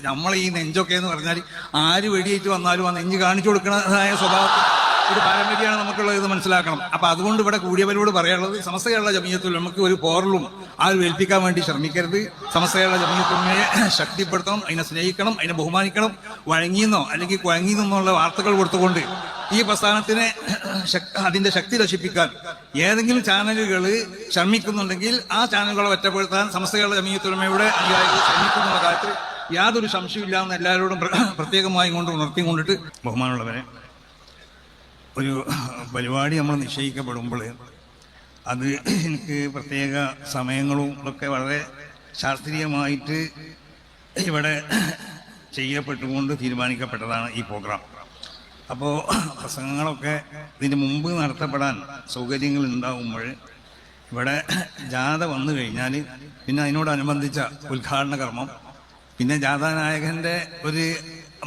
നമ്മൾ ഈ നെഞ്ചൊക്കെ എന്ന് പറഞ്ഞാൽ ആര് വെടിയേറ്റ് വന്നാലും ആ നെഞ്ച് കാണിച്ചു കൊടുക്കുന്നതായ സ്വഭാവത്തിൽ ഒരു പാരമ്പര്യമാണ് നമുക്കുള്ളത്, ഇത് മനസ്സിലാക്കണം. അപ്പൊ അതുകൊണ്ട് ഇവിടെ കൂടിയവരോട് പറയാനുള്ളത്, സമസ്ത കേരള ജമിയത്തുൽ നമുക്ക് ഒരു പോറലും ആരും ഏൽപ്പിക്കാൻ വേണ്ടി ശ്രമിക്കരുത്. സമസ്ത കേരള ജമിയത്തുൽമയെ ശക്തിപ്പെടുത്തണം, അതിനെ സ്നേഹിക്കണം, അതിനെ ബഹുമാനിക്കണം. വഴങ്ങിയെന്നോ അല്ലെങ്കിൽ കുഴങ്ങിയെന്നുള്ള വാർത്തകൾ കൊടുത്തുകൊണ്ട് ഈ പ്രസ്ഥാനത്തിനെ അതിന്റെ ശക്തി നശിപ്പിക്കാൻ ഏതെങ്കിലും ചാനലുകൾ ശ്രമിക്കുന്നുണ്ടെങ്കിൽ ആ ചാനലുകളെ ഒറ്റപ്പെടുത്താൻ സമസ്ത കേരള ജമിയത്തുൽമയുടെ അനുയായികൾ ശ്രമിക്കുന്നുള്ള കാര്യത്തിൽ യാതൊരു സംശയമില്ല എന്ന് എല്ലാവരോടും പ്രത്യേകമായി കൊണ്ട് ഉണർത്തിക്കൊണ്ടിട്ട്, ബഹുമാനമുള്ളവരെ, ഒരു പരിപാടി നമ്മൾ നിശ്ചയിക്കപ്പെടുമ്പോൾ അത് എനിക്ക് പ്രത്യേക സമയങ്ങളും ഒക്കെ വളരെ ശാസ്ത്രീയമായിട്ട് ഇവിടെ ചെയ്യപ്പെട്ടുകൊണ്ട് തീരുമാനിക്കപ്പെട്ടതാണ് ഈ പ്രോഗ്രാം. അപ്പോൾ പ്രസംഗങ്ങളൊക്കെ ഇതിന് മുമ്പ് നടത്തപ്പെടാൻ സൗകര്യങ്ങൾ ഉണ്ടാകുമ്പോൾ ഇവിടെ ജാഥ വന്നു കഴിഞ്ഞാൽ പിന്നെ അതിനോടനുബന്ധിച്ച ഉദ്ഘാടന കർമ്മം, പിന്നെ ജാഥാനായകൻ്റെ ഒരു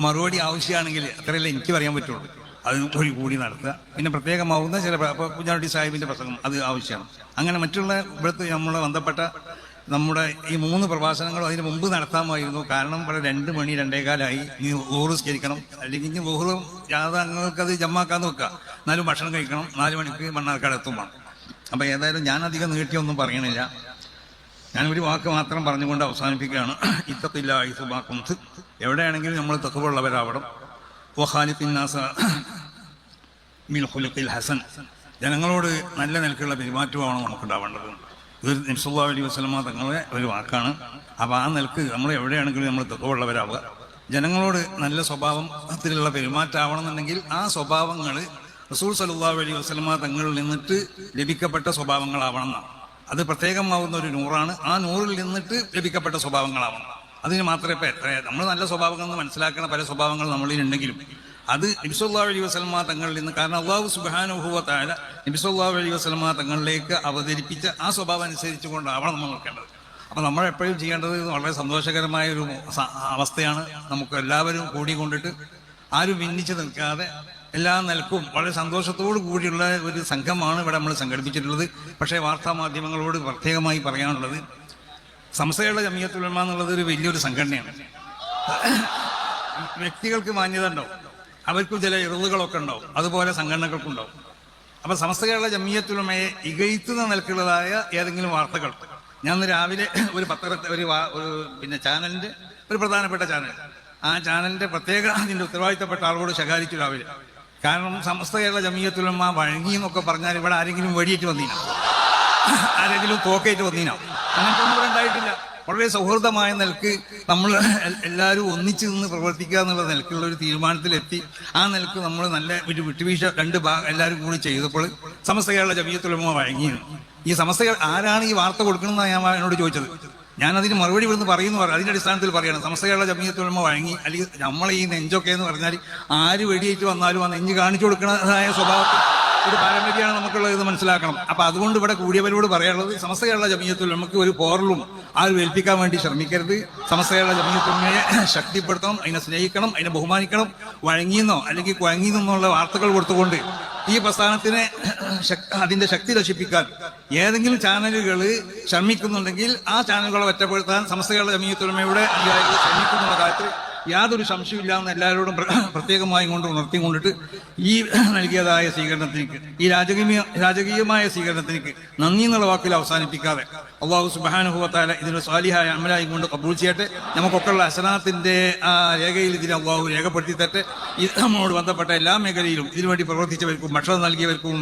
മറുപടി ആവശ്യമാണെങ്കിൽ അത്രയല്ലേ എനിക്ക് പറയാൻ പറ്റുള്ളൂ, അത് കൂടി നടത്തുക. പിന്നെ പ്രത്യേകമാവുന്ന ചില കുഞ്ഞാട്ടി സാഹിബിൻ്റെ പ്രസംഗം അത് ആവശ്യമാണ്. അങ്ങനെ മറ്റുള്ള ഇവിടുത്തെ നമ്മളെ ബന്ധപ്പെട്ട നമ്മുടെ ഈ 3 പ്രഭാഷണങ്ങളും അതിന് മുമ്പ് നടത്താമായിരുന്നു. കാരണം ഇവിടെ 2 മണി 2:15 ഇനി ഊറ് സ്കരിക്കണം, അല്ലെങ്കിൽ ഇനി ഊറ് ജാഥ അംഗങ്ങൾക്ക് അത് ജമ്മാക്കാൻ നോക്കുക, എന്നാലും ഭക്ഷണം കഴിക്കണം, 4 മണിക്ക് മണ്ണാർക്കാട് എത്തുമ്പോൾ. അപ്പം ഏതായാലും ഞാൻ അധികം നീട്ടിയൊന്നും പറയണില്ല, ഞാനൊരു വാക്ക് മാത്രം പറഞ്ഞുകൊണ്ട് അവസാനിപ്പിക്കുകയാണ്. ഇത്തത്തില്ല ഐസുബാക്കുംത്, എവിടെയാണെങ്കിലും നമ്മൾ തഖ്വയുള്ളവരാവണം. വഖാലിഖിന്നാസ മിൻ ഖുലുഖിൽ ഹസൻ, ജനങ്ങളോട് നല്ല നിലക്കുള്ള പെരുമാറ്റമാണ് നമുക്കുണ്ടാവേണ്ടത്. ഇത് നബി സല്ലല്ലാഹു അലൈഹി വസല്ലമ തങ്ങളുടെ ഒരു വാക്കാണ്. അപ്പോൾ ആ നിലക്ക് നമ്മൾ എവിടെയാണെങ്കിലും നമ്മൾ തഖ്വയുള്ളവരാവുക, ജനങ്ങളോട് നല്ല സ്വഭാവത്തിലുള്ള പെരുമാറ്റമാവണമെന്നുണ്ടെങ്കിൽ ആ സ്വഭാവങ്ങൾ റസൂൽ സല്ലല്ലാഹു അലൈഹി വസല്ലമ തങ്ങളിൽ നിന്നിട്ട് ലഭിക്കപ്പെട്ട സ്വഭാവങ്ങളാവണം എന്നാണ്. അത് പ്രത്യേകമാവുന്ന ഒരു നൂറാണ്. ആ നൂറിൽ നിന്നിട്ട് ലഭിക്കപ്പെട്ട സ്വഭാവങ്ങളാവണം. അതിന് മാത്രമേ ഇപ്പം നമ്മൾ നല്ല സ്വഭാവങ്ങൾ എന്ന് മനസ്സിലാക്കുന്ന പല സ്വഭാവങ്ങൾ നമ്മളിലുണ്ടെങ്കിലും അത് നബി സല്ലല്ലാഹു അലൈഹി വസല്ലമ തങ്ങളിൽ നിന്ന്, കാരണം അല്ലാഹു സുബ്ഹാനഹു വ തആല നബി സല്ലല്ലാഹു അലൈഹി വസല്ലമ തങ്ങളിലേക്ക് അവതരിപ്പിച്ച ആ സ്വഭാവം അനുസരിച്ചുകൊണ്ടാവണം നമ്മൾ നോക്കേണ്ടത്. അപ്പം നമ്മൾ എപ്പോഴും ചെയ്യേണ്ടത് വളരെ സന്തോഷകരമായ ഒരു അവസ്ഥയാണ്. നമുക്ക് എല്ലാവരും കൂടിക്കൊണ്ടിട്ട് ആരും ഭിന്നിച്ച് നിൽക്കാതെ എല്ലാ നിലക്കും വളരെ സന്തോഷത്തോടു കൂടിയുള്ള ഒരു സംഘമാണ് ഇവിടെ നമ്മൾ സംഘടിപ്പിച്ചിട്ടുള്ളത്. പക്ഷേ വാർത്താ മാധ്യമങ്ങളോട് പ്രത്യേകമായി പറയാനുള്ളത്, സമസ്ത കേരള ജമിയത്തുൽ ഉലമ എന്നുള്ളത് ഒരു വലിയൊരു സംഘടനയാണ്. വ്യക്തികൾക്ക് മാന്യത ഉണ്ടാവും, അവർക്കും ചില ഇറവുകളൊക്കെ ഉണ്ടാവും, അതുപോലെ സംഘടനകൾക്കുണ്ടാവും. അപ്പം സമസ്ത കേരള ജമിയത്തുൽ ഉലമയെ ഇകഴ്ത്തുന്ന നിലക്കുള്ളതായ ഏതെങ്കിലും വാർത്തകൾ, ഞാൻ ഇന്ന് രാവിലെ ഒരു പിന്നെ ചാനലിൻ്റെ ഒരു പ്രധാനപ്പെട്ട ചാനൽ, ആ ചാനലിൻ്റെ പ്രത്യേക അതിൻ്റെ ഉത്തരവാദിത്തപ്പെട്ട ആളോട് ശകാരിച്ചു രാവിലെ. കാരണം സമസ്ത കേരള ജമിയത്തുൽ ഉലമ വഴങ്ങി എന്നൊക്കെ പറഞ്ഞാൽ ഇവിടെ ആരെങ്കിലും വെടിയേറ്റ് വന്നീന, ആരെങ്കിലും തോക്കേറ്റ് വന്നീന, അങ്ങനത്തെ ഒന്നും ഇവിടെ ഉണ്ടായിട്ടില്ല. വളരെ സൗഹൃദമായ നിലക്ക് നമ്മൾ എല്ലാവരും ഒന്നിച്ചു നിന്ന് പ്രവർത്തിക്കുക എന്നുള്ള നിലക്കുള്ള ഒരു തീരുമാനത്തിലെത്തി. ആ നിലക്ക് നമ്മൾ നല്ല ഒരു വിട്ടുവീഴ്ച 2 ഭാഗം എല്ലാവരും കൂടി ചെയ്തപ്പോൾ സമസ്ത കേരള ജമിയത്തുൽ ഉലമ വഴങ്ങിയാണ്. ഈ സമസ്ത ആരാണ് ഈ വാർത്ത കൊടുക്കണമെന്നാണ് ഞാൻ എന്നോട് ചോദിച്ചത്. ഞാനതിന് മറുപടി ഇവിടുന്ന് പറയുന്നു, അതിൻ്റെ അടിസ്ഥാനത്തിൽ പറയണം. സമസ്ത കേരള ജമിയത്തുൽ ഉലമ വഴങ്ങി, അല്ലെങ്കിൽ നമ്മൾ ഈ നെഞ്ചൊക്കെ എന്ന് പറഞ്ഞാൽ ആര് വെടിയേറ്റ് വന്നാലും ആ നെഞ്ച് കാണിച്ചു കൊടുക്കുന്നതായ സ്വഭാവത്തിൽ ഒരു പാരമ്പര്യമാണ് നമുക്കുള്ളത്, ഇത് മനസ്സിലാക്കണം. അപ്പൊ അതുകൊണ്ട് ഇവിടെ കൂടിയവരോട് പറയാനുള്ളത്, സമസ്ത കേരള ജമിയത്തുൽ നമുക്ക് ഒരു പോറലും ആരും ഏൽപ്പിക്കാൻ വേണ്ടി ശ്രമിക്കരുത്. സമസ്ത കേരള ജമിയത്തുൽമയെ ശക്തിപ്പെടുത്തണം, അതിനെ സ്നേഹിക്കണം, അതിനെ ബഹുമാനിക്കണം. വഴങ്ങിയെന്നോ അല്ലെങ്കിൽ കുഴങ്ങിയെന്നുള്ള വാർത്തകൾ കൊടുത്തുകൊണ്ട് ഈ പ്രസ്ഥാനത്തിനെ അതിന്റെ ശക്തി നശിപ്പിക്കാൻ ഏതെങ്കിലും ചാനലുകൾ ശ്രമിക്കുന്നുണ്ടെങ്കിൽ ആ ചാനലുകളെ ഒറ്റപ്പെടുത്താൻ സമസ്ത കേരള ജമിയത്തുൽമയുടെ അനുയായികൾ ശ്രമിക്കുന്നുള്ള കാര്യത്തിൽ യാതൊരു സംശയമില്ല എന്ന് എല്ലാവരോടും പ്രത്യേകമായി കൊണ്ട് ഉണർത്തിക്കൊണ്ടിട്ട് ഈ നൽകിയതായ സ്വീകരണത്തിലേക്ക്, ഈ രാജകീയമായ സ്വീകരണത്തിലേക്ക് നന്ദി എന്നുള്ള വാക്കിൽ അവസാനിപ്പിക്കാതെ അല്ലാഹു സുബ്ഹാനഹു വ തആല ഇതിന് സാലിഹായ അമലായി കൊണ്ട് കബൂൽ ചെയ്യട്ടെ. നമുക്കൊക്കെയുള്ള ഹസനാത്തിന്റെ ആ രേഖയിൽ ഇതിനെ അല്ലാഹു രേഖപ്പെടുത്തി തരട്ടെ. നമ്മളോട് ബന്ധപ്പെട്ട എല്ലാ മേഖലയിലും ഇതിനുവേണ്ടി പ്രവർത്തിച്ചവർക്കും, ഭക്ഷണം നൽകിയവർക്കും,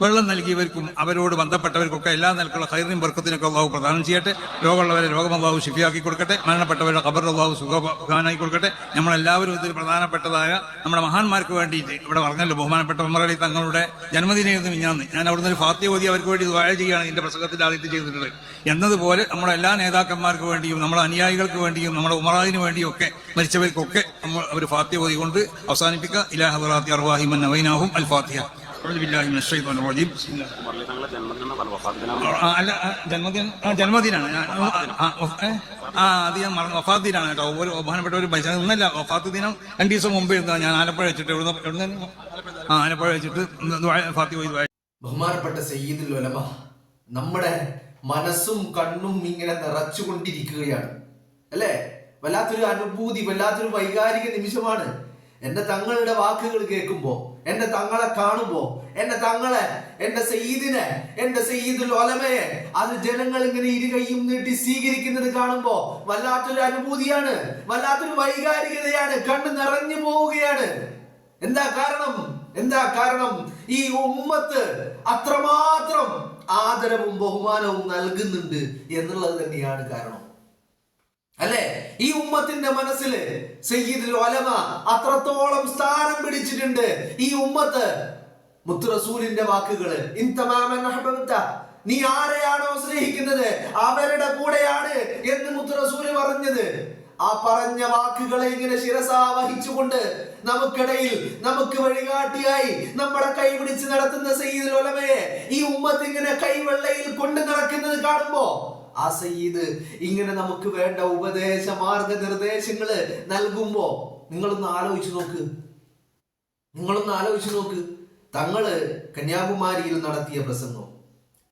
വെള്ളം നൽകിയവർക്കും, അവരോട് ബന്ധപ്പെട്ടവർക്കൊക്കെ എല്ലാ നിലക്കുള്ള ഖൈറിനും ബർക്കത്തിനൊക്കെ അല്ലാഹു പ്രദാനം ചെയ്യട്ടെ. രോഗമുള്ളവരെ രോഗം അല്ലാഹു ശിഫിയാക്കി കൊടുക്കട്ടെ. മരണപ്പെട്ടവരുടെ ഖബർ അല്ലാഹു സുഖാനായി കൊടുക്കട്ടെ. നമ്മളെല്ലാവരും ഇതിൽ പ്രധാനപ്പെട്ടതായ നമ്മുടെ മഹാന്മാർക്ക് വേണ്ടിയിട്ട് ഇവിടെ പറഞ്ഞല്ലോ, ബഹുമാനപ്പെട്ട ഉമർ അലി തങ്ങളുടെ ജന്മദിനമായിരുന്നു മിഞ്ഞാന്ന്. ഞാൻ അവിടുന്ന് ഒരു ഫാത്തിഹ ഓതി അവർക്ക് വേണ്ടി ദുആ ചെയ്യുകയാണ് എൻ്റെ പ്രസംഗത്തിൽ ആദ്യത്തെ ചെയ്തിട്ടുള്ളത്. എന്നതുപോലെ നമ്മുടെ എല്ലാ നേതാക്കന്മാർക്ക് വേണ്ടിയും, നമ്മുടെ അനുയായികൾക്ക് വേണ്ടിയും, നമ്മുടെ ഉമറാദിന് വേണ്ടിയും ഒക്കെ മരിച്ചവർക്കൊക്കെ നമ്മൾ ഒരു ഫാത്തിഹ ഓതി കൊണ്ട് അവസാനിപ്പിക്കുക. ഇലാ ഹദറാത്തി അർവാഹി മൻ നവൈനാഹും അൽ ഫാത്തിഹ. ജന്മദിനാണ് അത് ഞാൻ വഫാത്ത് കേട്ടോ. ഒരു ബഹുമാനപ്പെട്ട ഒരു ഒന്നല്ല, വഫാത്ത് ദിനം 2 ദിവസം മുമ്പ് ഇരുന്നതാണ്. ഞാൻ ആലപ്പുഴ വെച്ചിട്ട് ആലപ്പുഴ വെച്ചിട്ട് ബഹുമാനപ്പെട്ട സയ്യിദുൽ ഉലമ നമ്മുടെ മനസ്സും കണ്ണും ഇങ്ങനെ നിറച്ചുകൊണ്ടിരിക്കുകയാണ്, അല്ലേ? വല്ലാത്തൊരു അനുഭൂതി, വല്ലാത്തൊരു വൈകാരിക നിമിഷമാണ്. എന്റെ തങ്ങളുടെ വാക്കുകൾ കേൾക്കുമ്പോ, എന്റെ തങ്ങളെ കാണുമ്പോ, എന്റെ സയ്യിദിനെ, എന്റെ സയ്യിദുൽ ഉലമയെ അത് ജനങ്ങൾ ഇങ്ങനെ ഇരുകൈയും നീട്ടി സ്വീകരിക്കുന്നത് കാണുമ്പോ വല്ലാത്തൊരു അനുഭൂതിയാണ്, വല്ലാത്തൊരു വൈകാരികതയാണ്, കണ്ണ് നിറഞ്ഞു പോവുകയാണ്. എന്താ കാരണം? ഈ ഉമ്മത്ത് അത്രമാത്രം ആദരവും ബഹുമാനവും നൽകുന്നുണ്ട് എന്നുള്ളത് തന്നെയാണ് കാരണം. അല്ലെ, ഈ ഉമ്മത്തിന്റെ മനസ്സില് സയ്യിദുൽ ഉലമ അത്രത്തോളം സ്ഥാനം പിടിച്ചിട്ടുണ്ട്. ഈ ഉമ്മത്ത് മുത്ത് റസൂലിന്റെ വാക്കുകള്, നീ ആരെയാണോ സ്നേഹിക്കുന്നത് അവരുടെ കൂടെയാണ് എന്ന് മുത്ത് റസൂല് പറഞ്ഞത്. ആ പറഞ്ഞ വാക്കുകളെ ഇങ്ങനെ ശിരസാ വഹിച്ചുകൊണ്ട് നമുക്കിടയിൽ നമുക്ക് വഴികാട്ടിയായി നമ്മുടെ കൈ പിടിച്ച് നടത്തുന്ന സയ്യിദുൽ ഉലമയെ ഈ ഉമ്മത്ത് ഇങ്ങനെ കൈവെള്ളയിൽ കൊണ്ട് നടക്കുന്നത് കാണുമ്പോ ആ സയ്യിദ് ഇങ്ങനെ നമുക്ക് വേണ്ട ഉപദേശ മാർഗനിർദ്ദേശങ്ങള് നൽകുമ്പോ നിങ്ങളൊന്ന് ആലോചിച്ചു നോക്ക്. തങ്ങള് കന്യാകുമാരിയിൽ നടത്തിയ പ്രസംഗം,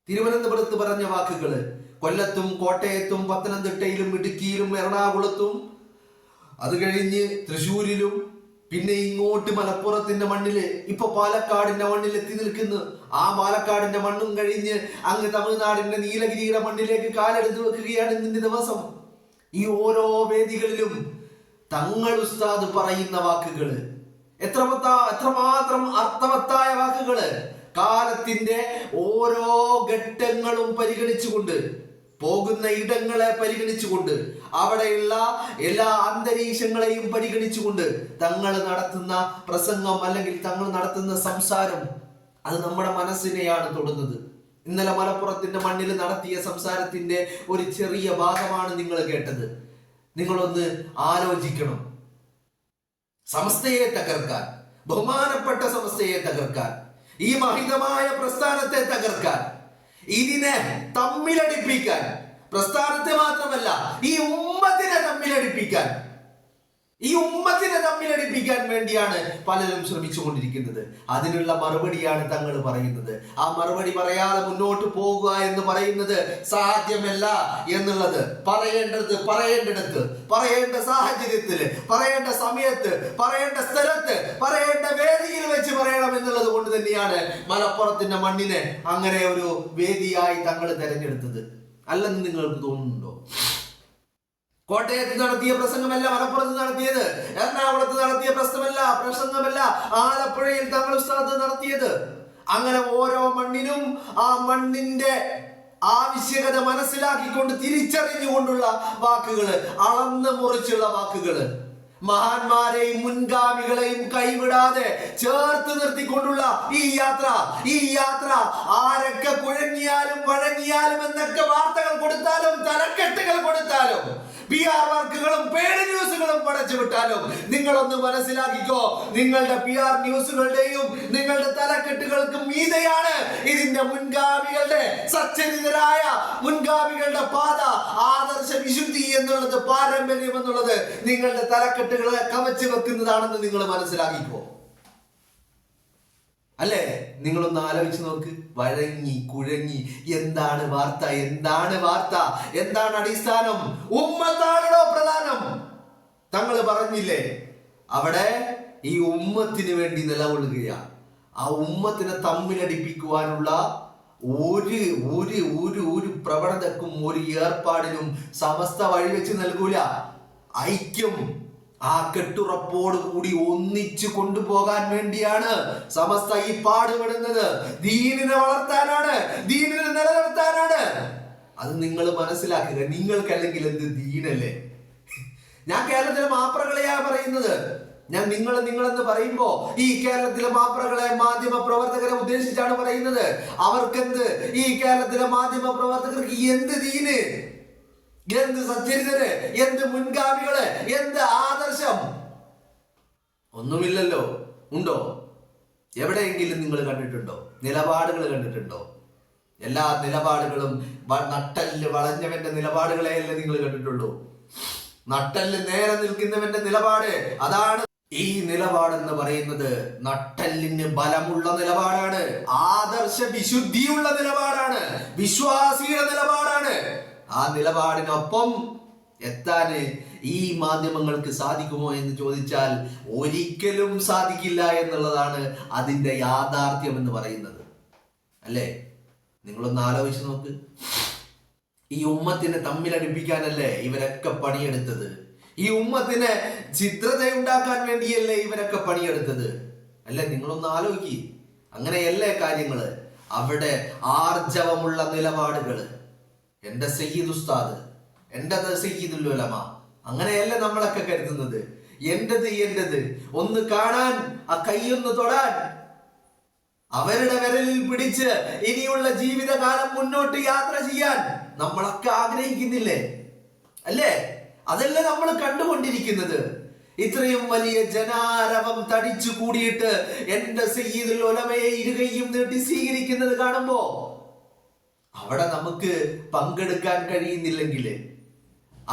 തിരുവനന്തപുരത്ത് പറഞ്ഞ വാക്കുകള്, കൊല്ലത്തും കോട്ടയത്തും പത്തനംതിട്ടയിലും ഇടുക്കിയിലും എറണാകുളത്തും, അത് കഴിഞ്ഞ് തൃശ്ശൂരിലും, പിന്നെ ഇങ്ങോട്ട് മലപ്പുറത്തിന്റെ മണ്ണില്, ഇപ്പൊ പാലക്കാടിന്റെ മണ്ണിൽ എത്തി നിൽക്കുന്നു. ആ പാലക്കാടിന്റെ മണ്ണും കഴിഞ്ഞ് അങ്ങ് തമിഴ്നാടിന്റെ നീലഗിരിയുടെ മണ്ണിലേക്ക് കാലെടുത്ത് വെക്കുകയാണ് ഇന്നിന്റെ ദിവസം. ഈ ഓരോ വേദികളിലും തങ്ങൾ ഉസ്താദ് പറയുന്ന വാക്കുകള് എത്രമാത്രം അർത്ഥവത്തായ വാക്കുകള്, കാലത്തിന്റെ ഓരോ ഘട്ടങ്ങളും പരിഗണിച്ചുകൊണ്ട്, പോകുന്ന ഇടങ്ങളെ പരിഗണിച്ചുകൊണ്ട്, അവിടെയുള്ള എല്ലാ അന്തരീക്ഷങ്ങളെയും പരിഗണിച്ചുകൊണ്ട് തങ്ങൾ നടത്തുന്ന പ്രസംഗം അല്ലെങ്കിൽ തങ്ങൾ നടത്തുന്ന സംസാരം അത് നമ്മുടെ മനസ്സിനെയാണ് തൊടുന്നത്. ഇന്നലെ മലപ്പുറത്തിന്റെ മണ്ണിൽ നടത്തിയ സംസാരത്തിന്റെ ഒരു ചെറിയ ഭാഗമാണ് നിങ്ങൾ കേട്ടത്. നിങ്ങളൊന്ന് ആലോചിക്കണം. സമസ്തയെ തകർക്കാൻ, ബഹുമാനപ്പെട്ട സമസ്തയെ തകർക്കാൻ, ഈ മഹിതമായ പ്രസ്ഥാനത്തെ തകർക്കാൻ, ഇതിനെ തമ്മിലടിപ്പിക്കാൻ, പ്രസ്ഥാനത്തെ മാത്രമല്ല ഈ ഉമ്മത്തിനെ തമ്മിലടിപ്പിക്കാൻ വേണ്ടിയാണ് പലരും ശ്രമിച്ചുകൊണ്ടിരിക്കുന്നത്. അതിനുള്ള മറുപടിയാണ് തങ്ങൾ പറയുന്നത്. ആ മറുപടി പറയാതെ മുന്നോട്ട് പോകുക എന്ന് പറയുന്നത് സാധ്യമല്ല എന്നുള്ളത് പറയേണ്ടിടത്ത്, പറയേണ്ട സാഹചര്യത്തില്, പറയേണ്ട സമയത്ത്, പറയേണ്ട സ്ഥലത്ത്, പറയേണ്ട വേദിയിൽ വെച്ച് പറയണം എന്നുള്ളത് കൊണ്ട് തന്നെയാണ് മലപ്പുറത്തിന്റെ മണ്ണിനെ അങ്ങനെ ഒരു വേദിയായി തങ്ങൾ തെരഞ്ഞെടുത്തത്. അല്ലെന്ന് നിങ്ങൾക്ക് തോന്നുന്നുണ്ടോ? കോട്ടയത്ത് നടത്തിയ പ്രസംഗമല്ല മലപ്പുറത്ത് നടത്തിയത്, എറണാകുളത്ത് നടത്തിയ പ്രസംഗമല്ല ആലപ്പുഴയിൽ തങ്ങൾ ഉസ്താദ് നടത്തിയത്. അങ്ങനെ ഓരോ മണ്ണിനും ആ മണ്ണിന്റെ ആവശ്യകത മനസ്സിലാക്കിക്കൊണ്ട് തിരിച്ചറിഞ്ഞുകൊണ്ടുള്ള വാക്കുകള്, അളന്ന് മുറിച്ചുള്ള വാക്കുകള്, മഹാന്മാരെയും മുൻഗാമികളെയും കൈവിടാതെ ചേർത്ത് നിർത്തിക്കൊണ്ടുള്ള ഈ യാത്ര ആരൊക്കെ കുഴങ്ങിയാലും വഴങ്ങിയാലും എന്നൊക്കെ വാർത്തകൾ കൊടുത്താലും തലക്കെട്ടുകൾ കൊടുത്താലും PR വർക്കുകളും പേഡ് ന്യൂസുകളും പടച്ചു വിട്ടാലും നിങ്ങളൊന്ന് മനസ്സിലാക്കിക്കോ, നിങ്ങളുടെ PR ന്യൂസുകളുടെയും നിങ്ങളുടെ തലക്കെട്ടുകൾക്കും മീതെയാണ് ഇതിന്റെ മുൻഗാമികളുടെ സച്ചരിതരായ മുൻഗാമികളുടെ പാത, ആദർശ വിശുദ്ധി എന്നുള്ളത്, പാരമ്പര്യം എന്നുള്ളത് നിങ്ങളുടെ തലക്കെട്ടുകളെ കവച്ചു വെക്കുന്നതാണെന്ന് നിങ്ങൾ മനസ്സിലാക്കിക്കോ. അല്ലേ? നിങ്ങളൊന്ന് ആലോചിച്ച് നോക്ക്. വഴങ്ങി കുഴങ്ങി എന്താണ് വാർത്ത? എന്താണ് അടിസ്ഥാനം? ഉമ്മത്താണോ പ്രധാനം? തങ്ങൾ പറഞ്ഞില്ലേ, അവിടെ ഈ ഉമ്മത്തിന് വേണ്ടി നിലകൊള്ളുകയാണ്. ആ ഉമ്മത്തിനെ തമ്മിലടിപ്പിക്കുവാനുള്ള ഒരു പ്രവണതക്കും ഒരു ഏർപ്പാടിനും സമസ്ത വഴിവെച്ച് നൽകൂല. ഐക്യം, ആ കെട്ടുറപ്പോട് കൂടി ഒന്നിച്ചു കൊണ്ടുപോകാൻ വേണ്ടിയാണ് സമസ്ത ഈ പാടുപെടുന്നത്. ദീനിനെ വളർത്താനാണ്, ദീനിനെ നിലനിർത്താനാണ്. അത് നിങ്ങൾ മനസ്സിലാക്കുക. നിങ്ങൾക്കല്ലെങ്കിൽ എന്ത് ദീനല്ലേ? ഞാൻ കേരളത്തിലെ മാപ്രകളെയാ പറയുന്നത്. ഞാൻ നിങ്ങളെന്ന് പറയുമ്പോ ഈ കേരളത്തിലെ മാപ്രകളെ, മാധ്യമ പ്രവർത്തകരെ ഉദ്ദേശിച്ചാണ് പറയുന്നത്. അവർക്കെന്ത്, ഈ കേരളത്തിലെ മാധ്യമ പ്രവർത്തകർക്ക് എന്ത് ദീന്, എന്ത് സച്ചരിതര്, എന്ത് മുൻഗാമികള്, എന്ത് ആദർശം? ഒന്നുമില്ലല്ലോ. ഉണ്ടോ? എവിടെയെങ്കിലും നിങ്ങൾ കണ്ടിട്ടുണ്ടോ? നിലപാടുകൾ കണ്ടിട്ടുണ്ടോ? എല്ലാ നിലപാടുകളും നട്ടല് വളഞ്ഞവന്റെ നിലപാടുകളെയല്ലേ നിങ്ങൾ കണ്ടിട്ടുള്ളൂ. നട്ടല് നേരെ നിൽക്കുന്നവന്റെ നിലപാട്, അതാണ് ഈ നിലപാടെന്ന് പറയുന്നത്. നട്ടല്ലിന് ബലമുള്ള നിലപാടാണ്, ആദർശ വിശുദ്ധിയുള്ള നിലപാടാണ്, വിശ്വാസിയുടെ നിലപാടാണ്. ആ നിലപാടിനൊപ്പം എത്താന് ഈ മാധ്യമങ്ങൾക്ക് സാധിക്കുമോ എന്ന് ചോദിച്ചാൽ ഒരിക്കലും സാധിക്കില്ല എന്നുള്ളതാണ് അതിന്റെ യാഥാർത്ഥ്യം എന്ന് പറയുന്നത്. അല്ലേ? നിങ്ങളൊന്ന് ആലോചിച്ച് നോക്ക്. ഈ ഉമ്മത്തിനെ തമ്മിലടിപ്പിക്കാനല്ലേ ഇവരൊക്കെ പണിയെടുത്തത്? ഈ ഉമ്മത്തിനെ ചിത്രതയുണ്ടാക്കാൻ വേണ്ടിയല്ലേ ഇവരൊക്കെ പണിയെടുത്തത്? അല്ലേ? നിങ്ങളൊന്ന് ആലോചിക്ക്. അങ്ങനെയല്ലേ കാര്യങ്ങള്? അവിടെ ആർജവമുള്ള നിലപാടുകള്, എന്റെ സയ്യിദ് ഉസ്താദ്, എന്റെ സയ്യിദുൽ ഉലമ, അങ്ങനെയല്ലേ നമ്മളൊക്കെ കരുതുന്നത്? എന്റത് ഒന്ന് കാണാൻ, ആ കൈയൊന്ന് തൊടാൻ, അവരുടെ വിരലിൽ പിടിച്ച് ഇനിയുള്ള ജീവിതകാലം മുന്നോട്ട് യാത്ര ചെയ്യാൻ നമ്മളൊക്കെ ആഗ്രഹിക്കുന്നില്ലേ? അല്ലേ? അതല്ലേ നമ്മൾ കണ്ടുകൊണ്ടിരിക്കുന്നത്. ഇത്രയും വലിയ ജനാരവം തടിച്ചു കൂടിയിട്ട് എന്റെ സയ്യിദുൽ ഉലമയെ ഇരുകൈയും നീട്ടി സ്വീകരിക്കുന്നത് കാണുമ്പോ അവിടെ നമുക്ക് പങ്കെടുക്കാൻ കഴിയുന്നില്ലെങ്കിൽ,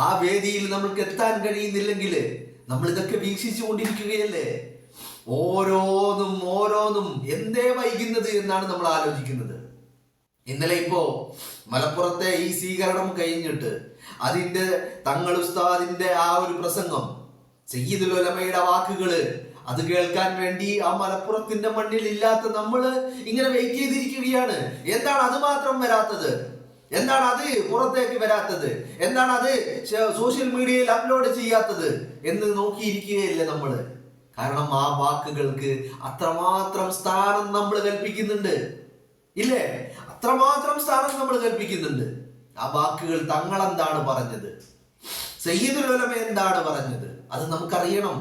ആ വേദിയിൽ നമുക്ക് എത്താൻ കഴിയുന്നില്ലെങ്കിൽ നമ്മൾ ഇതൊക്കെ വീക്ഷിച്ചു കൊണ്ടിരിക്കുകയല്ലേ? ഓരോന്നും എന്തേ വൈകുന്നത് എന്നാണ് നമ്മൾ ആലോചിക്കുന്നത്. ഇന്നലെ ഇപ്പോ മലപ്പുറത്തെ ഈ സ്വീകരണം കഴിഞ്ഞിട്ട് അതിന്റെ തങ്ങൾ ഉസ്താദിന്റെ ആ ഒരു പ്രസംഗം, സയ്യിദുൽ ഉലമയുടെ വാക്കുകള്, അത് കേൾക്കാൻ വേണ്ടി ആ മലപ്പുറത്തിന്റെ മണ്ണിൽ ഇല്ലാത്ത നമ്മള് ഇങ്ങനെ വെയിറ്റ് ചെയ്തിരിക്കുകയാണ്. എന്താണ് അത് മാത്രം വരാത്തത്? എന്താണ് അത് പുറത്തേക്ക് വരാത്തത്? എന്താണ് അത് സോഷ്യൽ മീഡിയയിൽ അപ്ലോഡ് ചെയ്യാത്തത് എന്ന് നോക്കിയിരിക്കുകയല്ലേ നമ്മള്? കാരണം ആ വാക്കുകൾക്ക് അത്രമാത്രം സ്ഥാനം നമ്മൾ കൽപ്പിക്കുന്നുണ്ട്, ഇല്ലേ? അത്രമാത്രം സ്ഥാനം നമ്മൾ കൽപ്പിക്കുന്നുണ്ട്. ആ വാക്കുകൾ തങ്ങൾ എന്താണ് പറഞ്ഞത്, സയ്യിദുൽ ഉലമ എന്താണ് പറഞ്ഞത്, അത് നമുക്കറിയണം.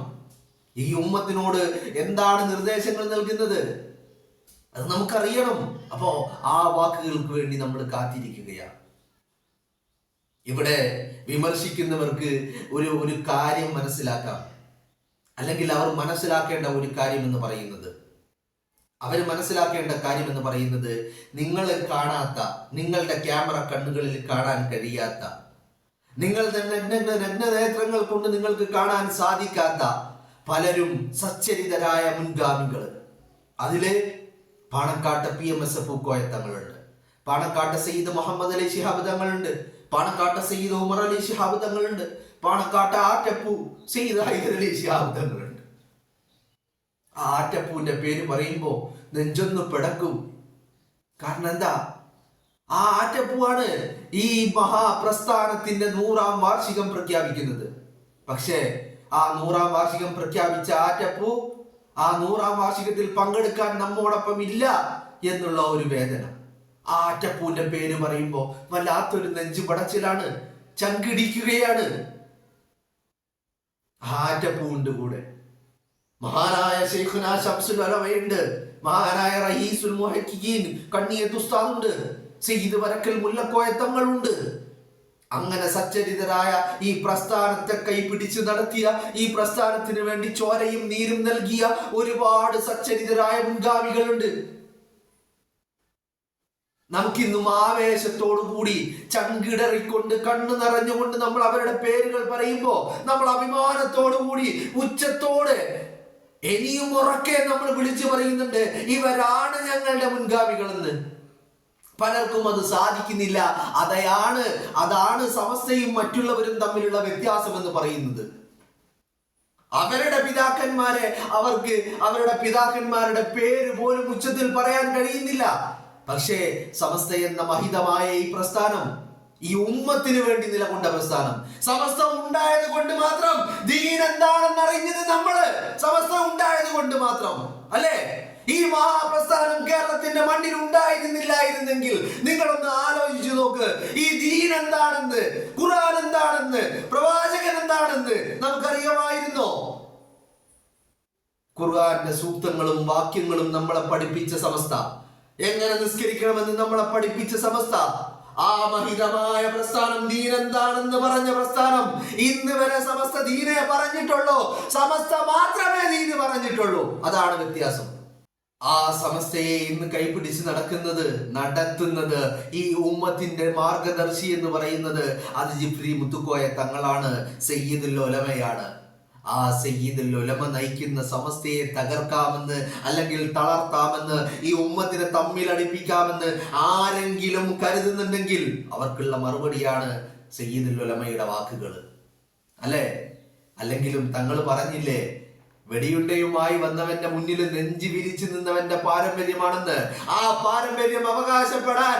ഈ ഉമ്മത്തിനോട് എന്താണ് നിർദ്ദേശങ്ങൾ നൽകുന്നത്, അത് നമുക്കറിയണം. അപ്പോ ആ വാക്കുകൾക്ക് വേണ്ടി നമ്മൾ കാത്തിരിക്കുകയാണ്. ഇവിടെ വിമർശിക്കുന്നവർക്ക് ഒരു കാര്യം മനസ്സിലാക്കാം, അല്ലെങ്കിൽ അവർ മനസ്സിലാക്കേണ്ട ഒരു കാര്യം എന്ന് പറയുന്നത്, നിങ്ങൾ കാണാത്ത, നിങ്ങളുടെ ക്യാമറ കണ്ണുകളിൽ കാണാൻ കഴിയാത്ത, നിങ്ങളുടെ നഗ്നനേത്രങ്ങൾ കൊണ്ട് നിങ്ങൾക്ക് കാണാൻ സാധിക്കാത്ത പലരും സച്ചരിതരായ മുൻഗാമികൾ. അതില് പാണക്കാട്ട് PMS പൂക്കോയ തങ്ങളുണ്ട്, പാണക്കാട്ട് സയ്യിദ് മുഹമ്മദ് അലി ശിഹാബ് തങ്ങളുണ്ട്, പാണക്കാട്ട് സയ്യിദ് ഉമർ അലി ശിഹാബ് തങ്ങളുണ്ട്, പാണക്കാട്ട് ആറ്റപ്പൂ സയ്യിദ് ഹൈദർ അലി ശിഹാബ് തങ്ങളുണ്ട്. ആ ആറ്റപ്പൂവിന്റെ പേര് പറയുമ്പോ നെഞ്ചൊന്ന് പിടക്കും. കാരണം എന്താ? ആ ആറ്റപ്പൂവാണ് ഈ മഹാപ്രസ്ഥാനത്തിന്റെ 100ാം വാർഷികം പ്രഖ്യാപിക്കുന്നത്. പക്ഷേ ആ 100ാം വാർഷികം പ്രഖ്യാപിച്ച ആറ്റപ്പൂ ആ 100ാം വാർഷികത്തിൽ പങ്കെടുക്കാൻ നമ്മോടൊപ്പം ഇല്ല എന്നുള്ള ഒരു വേദന. ആ ആറ്റപ്പൂവിന്റെ പേര് പറയുമ്പോ വല്ലാത്തൊരു നെഞ്ചു പടച്ചിലാണ്, ചങ്കിടിക്കുകയാണ്. ആറ്റപ്പൂവിന്റെ കൂടെ മഹാനായ ശൈഖുനാ ശംസുൽ ഉലമയുണ്ട്, മഹാനായ റഈസുൽ മുഹഖഖീൻ കണ്ണിയത്ത് ഉസ്താദുണ്ട്, സയ്യിദ് വരക്കൽ മുല്ലക്കോയ തങ്ങളുണ്ട്. അങ്ങനെ സച്ചരിതരായ ഈ പ്രസ്ഥാനത്തെ കൈപിടിച്ച് നടത്തിയ, ഈ പ്രസ്ഥാനത്തിന് വേണ്ടി ചോരയും നീരും നൽകിയ ഒരുപാട് സച്ചരിതരായ മുൻഗാമികളുണ്ട്. നമുക്കിന്നും ആവേശത്തോടു കൂടി ചങ്കിടറിക്കൊണ്ട് കണ്ണു നിറഞ്ഞുകൊണ്ട് നമ്മൾ അവരുടെ പേരുകൾ പറയുമ്പോ നമ്മൾ അഭിമാനത്തോടു കൂടി ഉച്ചത്തോടെ ഇനിയും ഉറക്കെ നമ്മൾ വിളിച്ചു പറയുന്നുണ്ട്, ഇവരാണ് ഞങ്ങളുടെ മുൻഗാമികളെന്ന്. പലർക്കും അത് സാധിക്കുന്നില്ല. അതാണ് സമസ്തയും മറ്റുള്ളവരും തമ്മിലുള്ള വ്യത്യാസം എന്ന് പറയുന്നത്. അവരുടെ പിതാക്കന്മാരെ അവർക്ക് അവരുടെ പിതാക്കന്മാരുടെ പേര് പോലും ഉച്ചത്തിൽ പറയാൻ കഴിയുന്നില്ല. പക്ഷേ സമസ്ത എന്ന മഹിതമായ ഈ പ്രസ്ഥാനം, ഈ ഉമ്മത്തിന് വേണ്ടി നിലകൊണ്ട പ്രസ്ഥാനം, സമസ്ത ഉണ്ടായത് കൊണ്ട് മാത്രം ദീൻ എന്താണെന്ന് അറിഞ്ഞത് നമ്മള്, സമസ്ത ഉണ്ടായത് കൊണ്ട് മാത്രം അല്ലേ? ഈ മഹാപ്രസ്ഥാനം കേരളത്തിന്റെ മണ്ണിൽ ഉണ്ടായിരുന്നില്ലായിരുന്നെങ്കിൽ നിങ്ങളൊന്ന് ആലോചിച്ചു നോക്ക്. ഈ ദീൻ എന്താണെന്ന്, ഖുർആൻ എന്താണെന്ന്, പ്രവാചകൻ എന്താണെന്ന് നമുക്കറിയാമായിരുന്നോ? ഖുർആന്റെ സൂക്തങ്ങളും വാക്യങ്ങളും നമ്മളെ പഠിപ്പിച്ച സമസ്ത, എങ്ങനെ നിസ്കരിക്കണമെന്ന് നമ്മളെ പഠിപ്പിച്ച സമസ്ത, ആ മഹിതമായ പ്രസ്ഥാനം ദീൻ എന്താണെന്ന് പറഞ്ഞ പ്രസ്ഥാനം, ഇന്ന് വരെ സമസ്ത ദീനെ പറഞ്ഞിട്ടുള്ളൂ, സമസ്ത മാത്രമേ ദീന് പറഞ്ഞിട്ടുള്ളൂ. അതാണ് വ്യത്യാസം. ആ സമസ്തയെ ഇന്ന് കൈപിടിച്ച് നടത്തുന്നത് ഈ ഉമ്മത്തിന്റെ മാർഗദർശി എന്ന് പറയുന്നത് അത് ജിഫ്രി മുത്തുക്കോയ തങ്ങളാണ്, സയ്യിദുൽ ഉലമയാണ്. ആ സയ്യിദുൽ ഉലമ നയിക്കുന്ന സമസ്തയെ തകർക്കാമെന്ന്, അല്ലെങ്കിൽ തളർത്താമെന്ന്, ഈ ഉമ്മത്തിനെ തമ്മിലടിപ്പിക്കാമെന്ന് ആരെങ്കിലും കരുതുന്നുണ്ടെങ്കിൽ അവർക്കുള്ള മറുപടിയാണ് സയ്യിദുൽ ഉലമയുടെ വാക്കുകൾ. അല്ലേ? അല്ലെങ്കിലും തങ്ങൾ പറഞ്ഞില്ലേ, വെടിയുണ്ടയുമായി വന്നവന്റെ മുന്നിൽ നെഞ്ചി വിരിച്ചു നിന്നവന്റെ പാരമ്പര്യമാണെന്ന്. ആ പാരമ്പര്യം അവകാശപ്പെടാൻ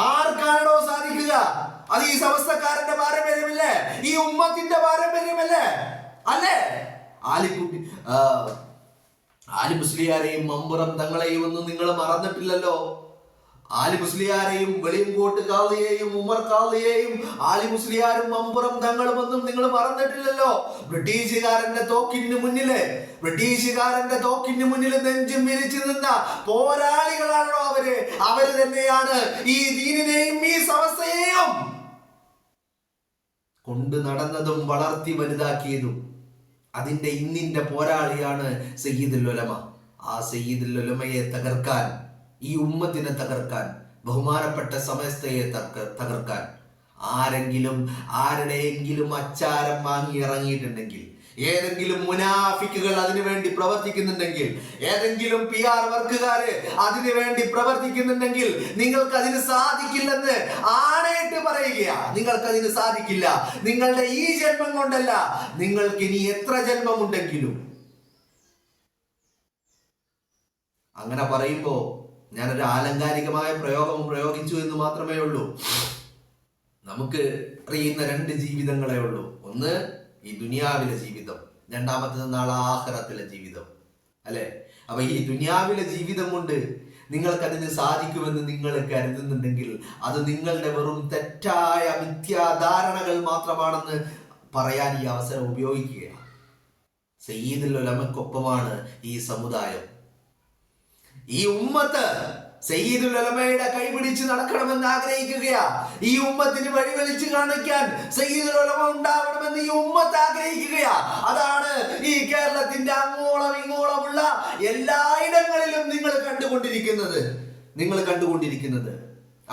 ആർക്കാണോ സാധിക്കുക? അത് ഈ സമസ്തക്കാരന്റെ പാരമ്പര്യമല്ലേ? ഈ ഉമ്മത്തിന്റെ പാരമ്പര്യമല്ലേ? അല്ലേ? ആലി മുസ്ലിയാരെയും മമ്പുറം തങ്ങളെയും ഒന്നും നിങ്ങൾ മറന്നിട്ടില്ലല്ലോ. ആലി മുസ്ലിയാരെയും വെളിയങ്കോട്ട് കാളിയെയും ഉമർ കാളിയെയും ആലി മുസ്ലിയാരും മമ്പുറം തങ്ങളുമൊന്നും നിങ്ങൾ മറന്നിട്ടില്ലല്ലോ. ബ്രിട്ടീഷുകാരന്റെ തോക്കിന് മുന്നിൽ നെഞ്ചും വിരിച്ചു നിന്ന പോരാളികളാണോ അവര്? അവര് തന്നെയാണ് ഈ ദീനിനെയും ഈ സമസ്തയെയും കൊണ്ട് നടന്നതും വളർത്തി വലുതാക്കിയതും. അതിന്റെ ഇന്നിന്റെ പോരാളിയാണ് സയ്യിദുൽ ഉലമ. ആ സയ്യിദുൽ ഉലമയെ തകർക്കാൻ, ഈ ഉമ്മത്തിനെ തകർക്കാൻ, ബഹുമാനപ്പെട്ട സമസ്തയെ തകർക്കാൻ ആരുടെയെങ്കിലും അച്ചാരം വാങ്ങി ഇറങ്ങിയിട്ടുണ്ടെങ്കിൽ, ഏതെങ്കിലും മുനാഫിക്കുകൾ അതിനു വേണ്ടി പ്രവർത്തിക്കുന്നുണ്ടെങ്കിൽ, ഏതെങ്കിലും PR വർക്കുകാര് അതിനു വേണ്ടി പ്രവർത്തിക്കുന്നുണ്ടെങ്കിൽ നിങ്ങൾക്ക് അതിന് സാധിക്കില്ലെന്ന് ആണയിട്ട് പറയുക. നിങ്ങൾക്കതിന് സാധിക്കില്ല. നിങ്ങളുടെ ഈ ജന്മം കൊണ്ടല്ല, നിങ്ങൾക്ക് ഇനി എത്ര ജന്മമുണ്ടെങ്കിലും. അങ്ങനെ പറയുമ്പോ ഞാനൊരു ആലങ്കാരികമായ പ്രയോഗം പ്രയോഗിച്ചു എന്ന് മാത്രമേ ഉള്ളൂ. നമുക്ക് അറിയുന്ന 2 ജീവിതങ്ങളേ ഉള്ളൂ. ഒന്ന് ഈ ദുനിയാവിലെ ജീവിതം, രണ്ടാമത്തേത് നാളെ ആഖിറത്തിലെ ജീവിതം, അല്ലെ? അപ്പൊ ഈ ദുനിയാവിലെ ജീവിതം കൊണ്ട് നിങ്ങൾക്കതിന് സാധിക്കുമെന്ന് നിങ്ങൾ കരുതുന്നുണ്ടെങ്കിൽ അത് നിങ്ങളുടെ വെറും തെറ്റായ മിഥ്യാധാരണകൾ മാത്രമാണെന്ന് പറയാൻ ഈ അവസരം ഉപയോഗിക്കുകയാണ്. സയ്യിദുൽ ഉലമക്കൊപ്പമാണ് ഈ സമുദായം, ഈ ഉമ്മത്ത്. സയ്യിദുൽ ഉലമയുടെ കൈപിടിച്ച് നടക്കണമെന്ന് ആഗ്രഹിക്കുകയാ. ഈ ഉമ്മത്തിന് വഴിവെളിച്ച് കാണിക്കാൻ സയ്യിദുൽ ഉലമ ഉണ്ടാവണമെന്ന് ഈ ഉമ്മത്ത് ആഗ്രഹിക്കുകയാ. അതാണ് ഈ കേരളത്തിന്റെ അങ്ങോളം ഇങ്ങോളമുള്ള എല്ലായിടങ്ങളിലും നിങ്ങൾ കണ്ടുകൊണ്ടിരിക്കുന്നത്.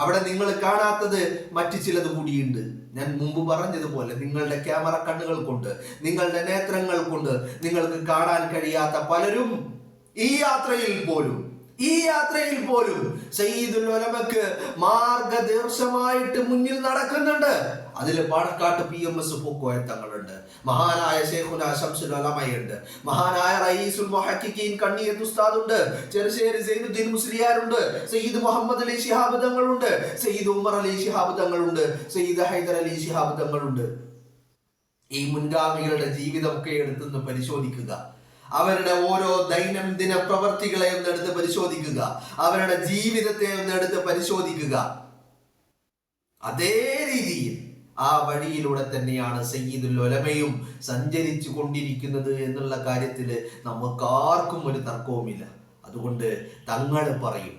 അവിടെ നിങ്ങൾ കാണാത്തത് മറ്റു ചിലത് കൂടിയുണ്ട്. ഞാൻ മുമ്പ് പറഞ്ഞതുപോലെ നിങ്ങളുടെ ക്യാമറ കണ്ണുകൾ കൊണ്ട്, നിങ്ങളുടെ നേത്രങ്ങൾ കൊണ്ട് നിങ്ങൾക്ക് കാണാൻ കഴിയാത്ത പലരും ഈ യാത്രയിൽ പോലും സയ്യിദുൽ ഉലമക്ക് മാർഗദർശമായിട്ട് മുന്നിൽ നടക്കുന്നുണ്ട്. അതിൽ പാണക്കാട്ട് PMS പൂക്കോയ തങ്ങളുണ്ട്, മഹാനായ ശൈഖുന ശംസുൽ ഉലമയുണ്ട്, മഹാനായ റയീസുൽ മുഹഖിഖീൻ കണ്ണിയത്ത് ഉസ്താദുണ്ട്, ചെറുശ്ശേരി സൈനുദ്ദീൻ മുസ്ലിയാരുണ്ട്, സയ്യിദ് മുഹമ്മദ് അലി ശിഹാബ് തങ്ങളുണ്ട്, സയ്യിദ് ഉമർ അലി ശിഹാബ് തങ്ങളുണ്ട്, സയ്യിദ് ഹൈദർ അലി ശിഹാബ് തങ്ങളുണ്ട്. ഈ മുൻഗാമികളുടെ ജീവിതമൊക്കെ എടുത്തൊന്ന് പരിശോധിക്കുക. അവരുടെ ഓരോ ദൈനംദിന പ്രവർത്തികളെ ഒന്ന് എടുത്ത് പരിശോധിക്കുക. അവരുടെ ജീവിതത്തെ ഒന്ന് എടുത്ത് പരിശോധിക്കുക. അതേ രീതിയിൽ ആ വഴിയിലൂടെ തന്നെയാണ് സയ്യിദുൽ ഉലമയും സഞ്ചരിച്ചു കൊണ്ടിരിക്കുന്നത് എന്നുള്ള കാര്യത്തിൽ നമുക്കാർക്കും ഒരു തർക്കവുമില്ല. അതുകൊണ്ട് തങ്ങൾ പറയും,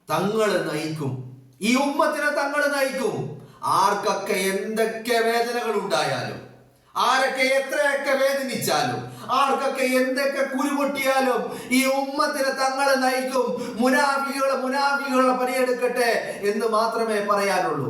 തങ്ങൾ നയിക്കും, ഈ ഉമ്മത്തിനെ തങ്ങൾ നയിക്കും. ആർക്കൊക്കെ എന്തൊക്കെ വേദനകൾ ഉണ്ടായാലും, ആരൊക്കെ എത്രയൊക്കെ വേദനിച്ചാലും, ആർക്കൊക്കെ എന്തൊക്കെ കുരുപൊട്ടിയാലും ഈ ഉമ്മത്തിനെ തങ്ങൾ നയിക്കും. മുനാഫികളുടെ പണിയെടുക്കട്ടെ എന്ന് മാത്രമേ പറയാനുള്ളൂ.